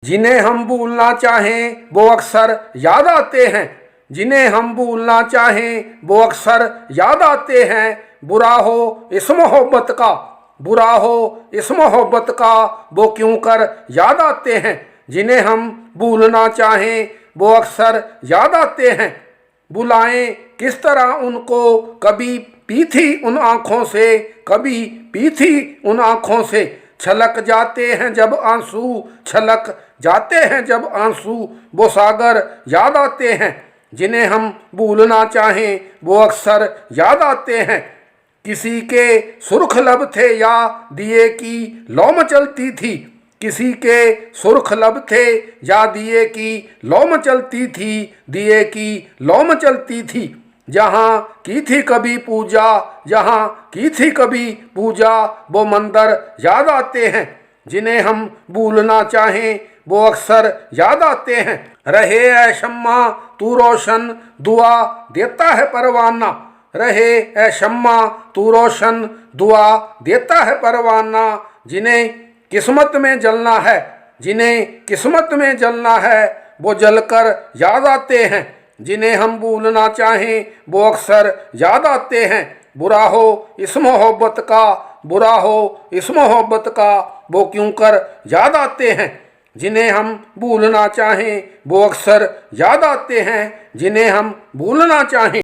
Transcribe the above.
जिन्हें हम भूलना चाहें वो अक्सर याद आते हैं। जिन्हें हम भूलना चाहें वो अक्सर याद आते हैं। बुरा हो इस मोहब्बत का, बुरा हो इस मोहब्बत का, वो क्यों कर याद आते हैं। जिन्हें हम भूलना चाहें वो अक्सर याद आते हैं। बुलाएं किस तरह उनको, कभी पी थी उन आँखों से, कभी पी थी उन आँखों से। छलक जाते हैं जब आंसू, छलक जाते हैं जब आंसू, वो सागर याद आते हैं। जिन्हें हम भूलना चाहें वो अक्सर याद आते हैं। किसी के सुर्ख लब थे या दिए की लौ मचलती थी, किसी के सुर्ख लब थे या दिए की लौ मचलती थी, दिए की लौ मचलती थी। जहाँ की थी कभी पूजा, जहाँ की थी कभी पूजा, वो मंदिर याद आते हैं। जिन्हें हम भूलना चाहें वो अक्सर याद आते हैं। रहे ऐ शम्मा तू रोशन, दुआ देता है परवाना। रहे ऐ शम्मा तू रोशन, दुआ देता है परवाना। जिन्हें किस्मत में जलना है, जिन्हें किस्मत में जलना है, वो जलकर याद आते हैं। जिन्हें हम भूलना चाहें वो अक्सर याद आते हैं। बुरा हो इस मोहब्बत का, बुरा हो इस मोहब्बत का, वो क्यों कर याद आते हैं। जिन्हें हम भूलना चाहें वो अक्सर याद आते हैं। जिन्हें हम भूलना चाहें